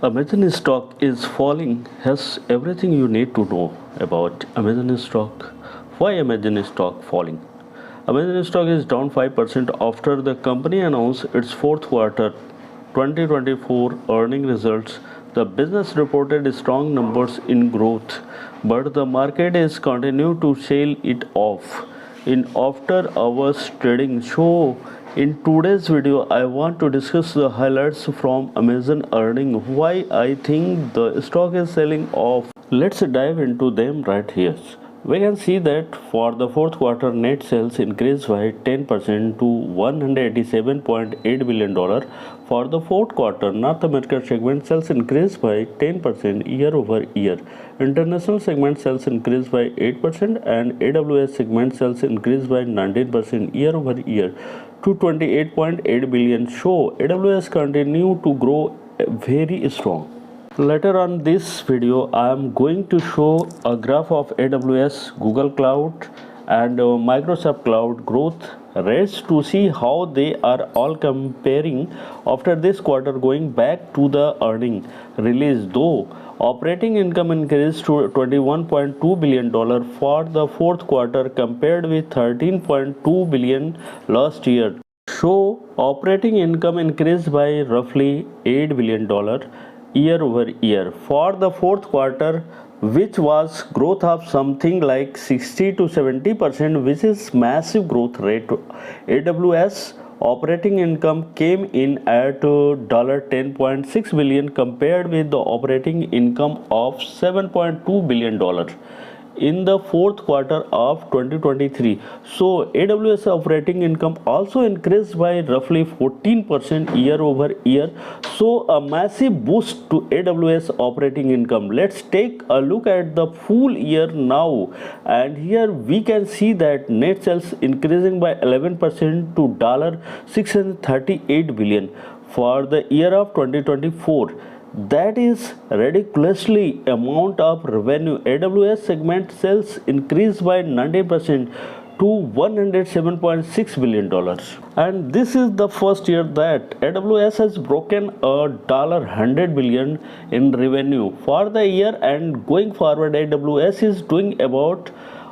Amazon stock is falling. Has everything you need to know about Amazon stock. Why Amazon stock falling? Amazon stock is down 5% after the company announced its fourth quarter 2024 earning results. The business reported strong numbers in growth, but the market is continuing to sell it off in after hours trading. So in today's video I want to discuss the highlights from Amazon earning, why I think the stock is selling off. Let's dive into them right here. We can see that for the fourth quarter, net sales increased by 10% to $187.8 billion. For the fourth quarter, North America segment sales increased by 10% year over year. International segment sales increased by 8% and AWS segment sales increased by 19% year over year to 28.8 billion. So AWS continue to grow very strong. Later on this video, I am going to show a graph of AWS, Google Cloud and Microsoft Cloud growth rates to see how they are all comparing after this quarter going back to the earning release. Though operating income increased to $21.2 billion for the fourth quarter compared with $13.2 billion last year. So operating income increased by roughly $8 billion year over year for the fourth quarter, which was growth of something like 60 to 70%, which is massive growth rate. AWS operating income came in at $10.6 billion compared with the operating income of $7.2 billion in the fourth quarter of 2023. So AWS operating income also increased by roughly 14% year over year. So a massive boost to AWS operating income. Let's take a look at the full year now, and here we can see that net sales increasing by 11% to $638 billion for the year of 2024. That is ridiculously amount of revenue. AWS segment sales increased by 90% to $107.6 billion. And this is the first year that AWS has broken $100 billion in revenue for the year, and going forward AWS is doing about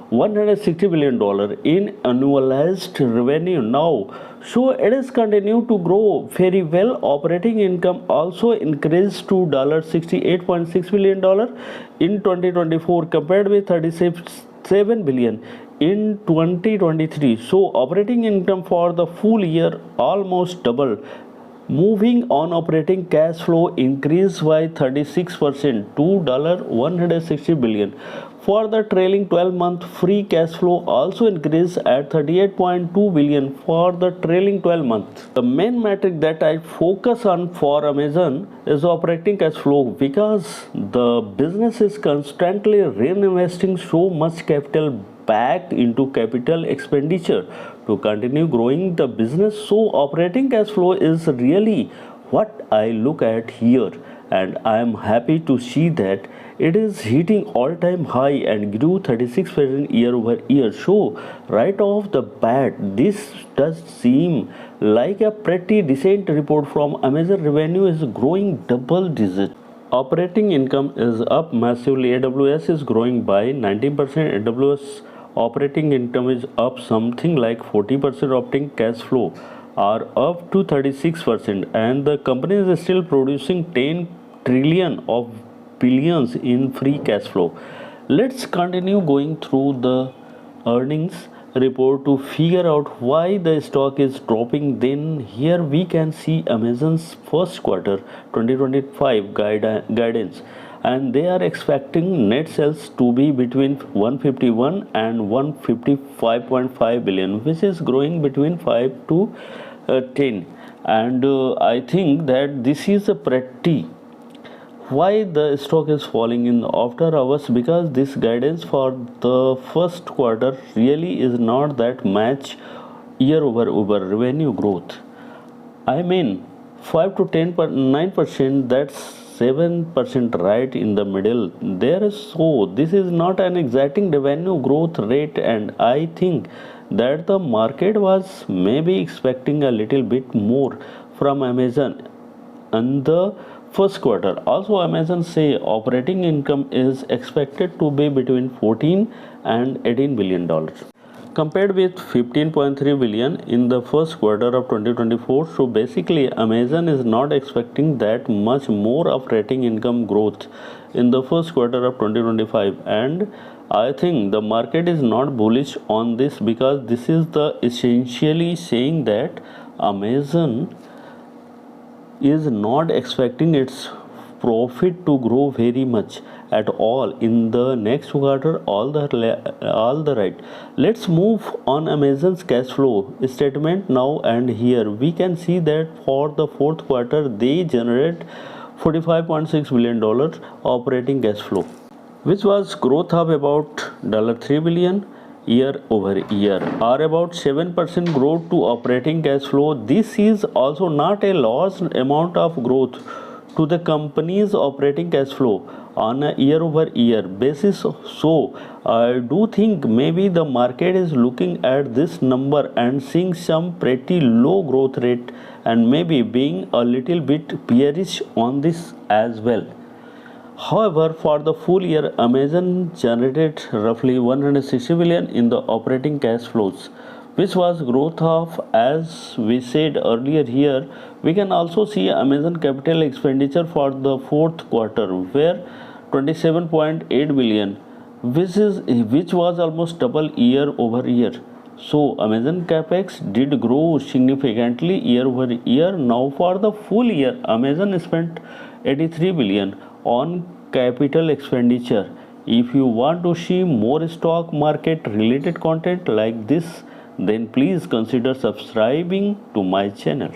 $160 billion in annualized revenue now. So it is continued to grow very well. Operating income also increased to $68.6 billion in 2024 compared with $37 billion in 2023. So operating income for the full year almost double. Moving on, operating cash flow increased by 36% to $160 billion. For the trailing 12-month, free cash flow also increased at $38.2 billion for the trailing 12 months. The main metric that I focus on for Amazon is operating cash flow, because the business is constantly reinvesting so much capital back into capital expenditure to continue growing the business. So operating cash flow is really what I look at here, and I am happy to see that it is hitting all-time high and grew 36% year over year. So right off the bat, this does seem like a pretty decent report from Amazon. Revenue is growing double digit. Operating income is up massively. AWS is growing by 19%. AWS operating income is up something like 40%. Operating cash flow are up to 36%, and the company is still producing 10 trillion of billions in free cash flow. Let's continue going through the earnings report to figure out why the stock is dropping. Then here we can see Amazon's first quarter 2025 guidance, and they are expecting net sales to be between 151 and 155.5 billion, which is growing between 5 to 10. And I think that this is a pretty why the stock is falling in after hours, because this guidance for the first quarter really is not that much year over revenue growth. I mean 5 to 10 9%, that's 7% right in the middle there. So this is not an exacting revenue growth rate, and I think that the market was maybe expecting a little bit more from Amazon in the first quarter. Also, Amazon say operating income is expected to be between 14 and 18 billion dollars, compared with 15.3 billion in the first quarter of 2024. So basically, Amazon is not expecting that much more operating income growth in the first quarter of 2025, and I think the market is not bullish on this, because this is the essentially saying that Amazon is not expecting its profit to grow very much at all in the next quarter. All the right, let's move on Amazon's cash flow statement now, and here we can see that for the fourth quarter they generate 45.6 billion dollars operating cash flow, which was growth of about $3 billion year over year, or about 7% growth to operating cash flow. This is also not a large amount of growth to the company's operating cash flow on a year over year basis. So I do think maybe the market is looking at this number and seeing some pretty low growth rate, and maybe being a little bit bearish on this as well. However, for the full year, Amazon generated roughly 160 billion in the operating cash flows, which was growth of, as we said earlier here. We can also see Amazon capital expenditure for the fourth quarter where 27.8 billion, which was almost double year over year. So Amazon capex did grow significantly year over year. Now for the full year, Amazon spent 83 billion on capital expenditure. If you want to see more stock market related content like this, then please consider subscribing to my channel.